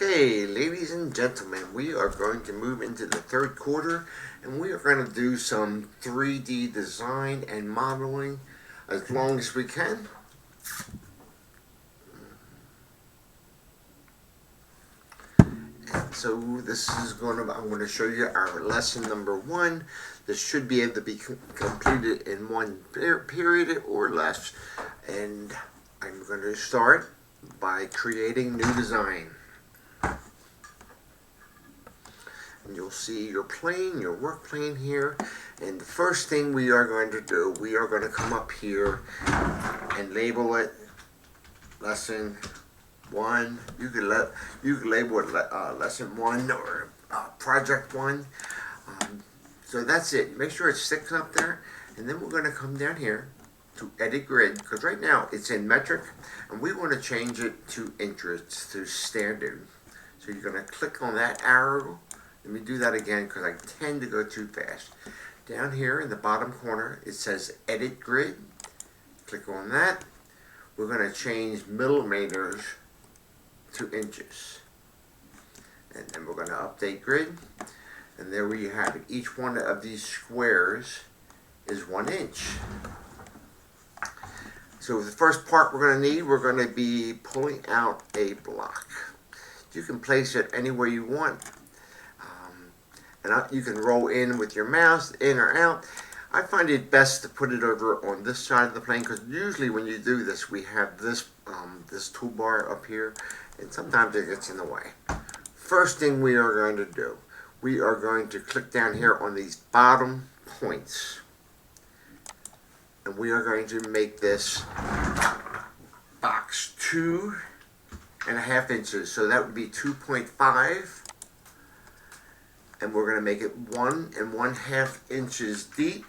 Okay, ladies and gentlemen, we are going to move into the third quarter and we are going to do some 3D design and modeling as long as we can. So I'm going to show you our lesson number 1. This should be able to be completed in one period or less. And I'm going to start by creating new design. And you'll see your plane, your work plane here. And the first thing we are going to do, we are going to come up here and label it lesson 1. You can label it lesson 1 or project 1. So that's it. Make sure it sticks up there, and then we're going to come down here to edit grid, because right now it's in metric, and we want to change it to inches, to standard. So you're going to click on that arrow. Let me do that again because I tend to go too fast. Down here in the bottom corner it says edit grid. Click on that. We're going to change millimeters to inches. And then we're going to update grid. And there we have it. Each one of these squares is 1 inch. So the first part we're going to need, we're going to be pulling out a block. You can place it anywhere you want. And you can roll in with your mouse, in or out. I find it best to put it over on this side of the plane, because usually when you do this, we have this this toolbar up here, and sometimes it gets in the way. First thing we are going to do, we are going to click down here on these bottom points, and we are going to make this box 2.5 inches. So that would be 2.5. And we're going to make it 1 1/2 inches deep.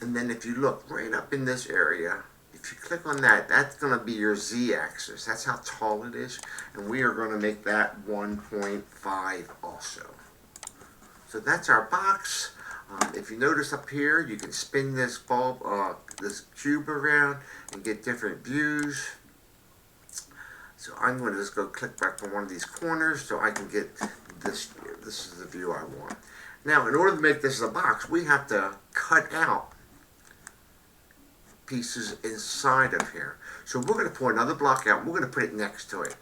And then if you look right up in this area, if you click on that, that's going to be your z-axis. That's how tall it is. And we are going to make that 1.5 also. So that's our box. If you notice up here, you can spin this this cube around and get different views. So I'm going to just go click back on one of these corners so I can get this view. This is the view I want. Now, in order to make this a box, we have to cut out pieces inside of here. So we're going to pull another block out and we're going to put it next to it.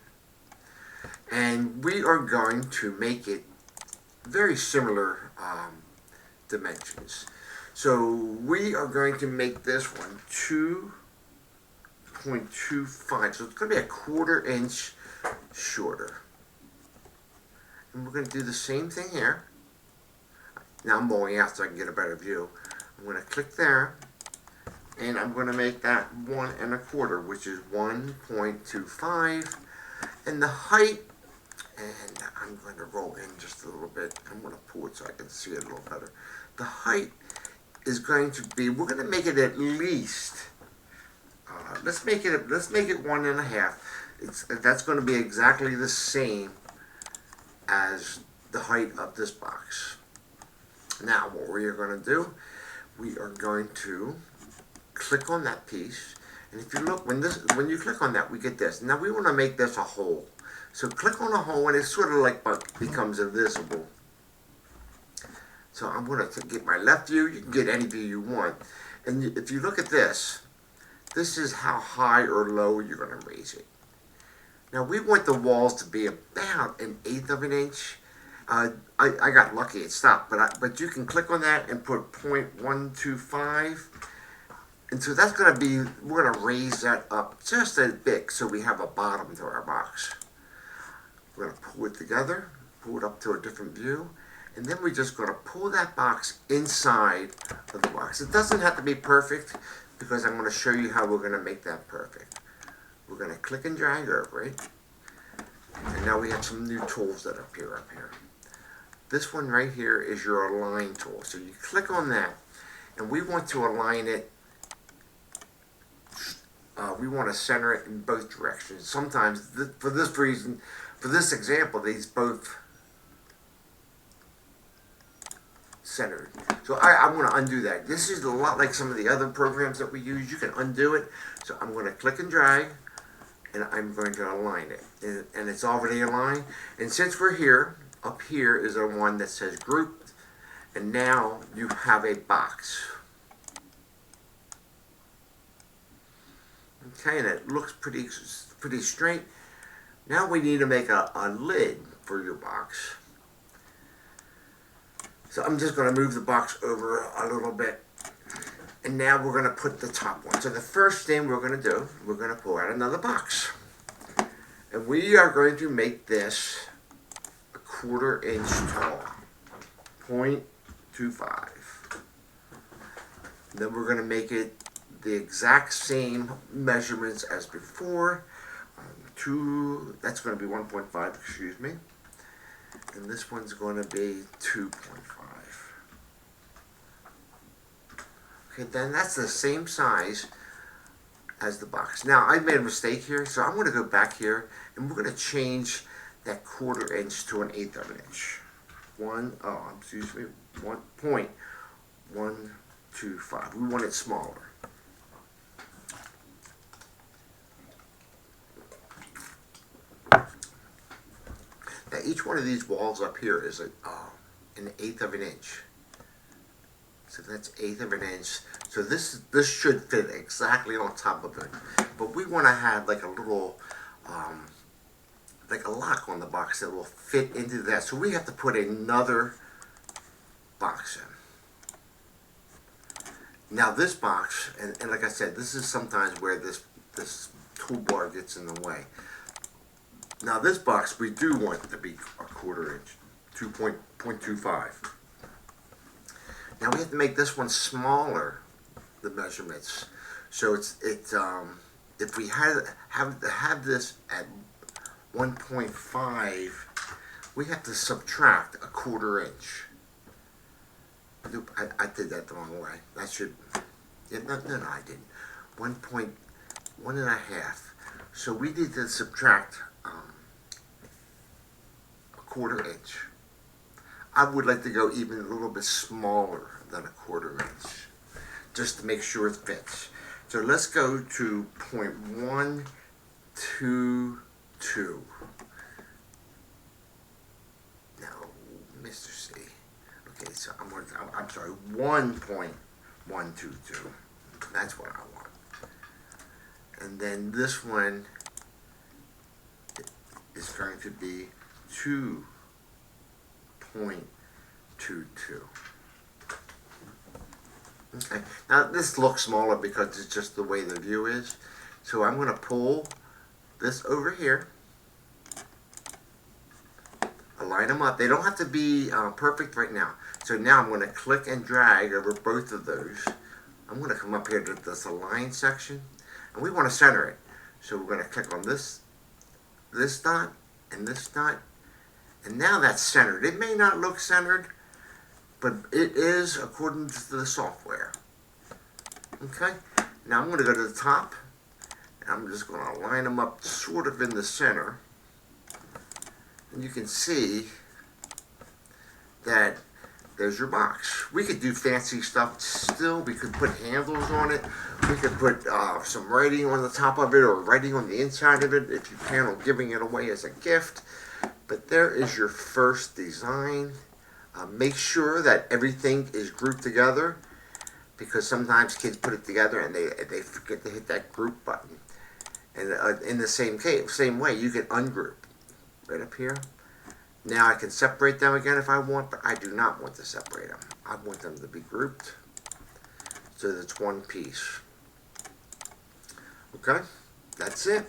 And we are going to make it very similar dimensions. So we are going to make this one 2.25, so it's going to be a 1/4 inch shorter. And we're going to do the same thing here. Now I'm going out so I can get a better view. I'm going to click there, and I'm going to make that 1 1/4, which is 1.25. And the height, and I'm going to roll in just a little bit. I'm going to pull it so I can see it a little better. The height is going to be, we're going to make it at least, let's make it 1 1/2. That's going to be exactly the same as the height of this box. Now what we are going to do, we are going to click on that piece, and if you look, when you click on that, we get this. Now we want to make this a hole. So click on a hole, and it sort of like becomes invisible. So I'm going to get my left view. You can get any view you want. And if you look at this, this is how high or low you're going to raise it. Now we want the walls to be about 1/8 of an inch. I got lucky, it stopped, but you can click on that and put 0.125. And so that's going to be, we're going to raise that up just a bit so we have a bottom to our box. We're going to pull it together, pull it up to a different view, and then we're just going to pull that box inside of the box. It doesn't have to be perfect, because I'm going to show you how we're going to make that perfect. We're going to click and drag over it, and now we have some new tools that appear up here. This one right here is your align tool. So you click on that, and we want to align it. We want to center it in both directions. Sometimes, for this reason, for this example, these both centered. So I'm going to undo that. This is a lot like some of the other programs that we use. You can undo it. So I'm going to click and drag, and I'm going to align it. And it's already aligned. And since we're here, up here is a one that says grouped, and now you have a box. Okay, and it looks pretty straight. Now we need to make a lid for your box. So I'm just going to move the box over a little bit. And now we're going to put the top one. So the first thing we're going to do, we're going to pull out another box. And we are going to make this a 1/4 inch tall. 0.25. Then we're going to make it the exact same measurements as before. That's going to be 1.5, excuse me. And this one's going to be 2.5. Okay, then that's the same size as the box. Now, I made a mistake here, so I'm going to go back here, and we're going to change that 1/4 inch to 1/8 of an inch. 1.125. We want it smaller. Now, each one of these walls up here is an 1/8 of an inch. So that's 1/8 of an inch. So this should fit exactly on top of it. But we want to have like a little, like a lock on the box that will fit into that. So we have to put another box in. Now this box, and like I said, this is sometimes where this toolbar gets in the way. Now this box, we do want it to be a 1/4 inch, 2.25. Now we have to make this one smaller, the measurements. So if we have this at 1.5, we have to subtract a 1/4 inch. Nope, I did that the wrong way. That should, yeah, no, I didn't. 1.5. So we need to subtract a 1/4 inch. I would like to go even a little bit smaller than a 1/4 inch, just to make sure it fits. So let's go to 0.122. No, Mr. C. Okay, so I'm sorry, 1.122. That's what I want. And then this one is going to be 2.22. Okay, now this looks smaller because it's just the way the view is. So I'm going to pull this over here, align them up. They don't have to be perfect right now. So now I'm going to click and drag over both of those. I'm going to come up here to this align section, and we want to center it. So we're going to click on this dot, and this dot, and now that's centered. It may not look centered, but it is according to the software. Okay, now I'm going to go to the top, and I'm just going to line them up sort of in the center, and you can see that there's your box. We could do fancy stuff still. We could put handles on it. We could put some writing on the top of it or writing on the inside of it if you plan on giving it away as a gift. But there is your first design. Make sure that everything is grouped together, because sometimes kids put it together and they forget to hit that group button. And in the same way, you can ungroup right up here. Now I can separate them again if I want, but I do not want to separate them. I want them to be grouped so that it's one piece. Okay, that's it.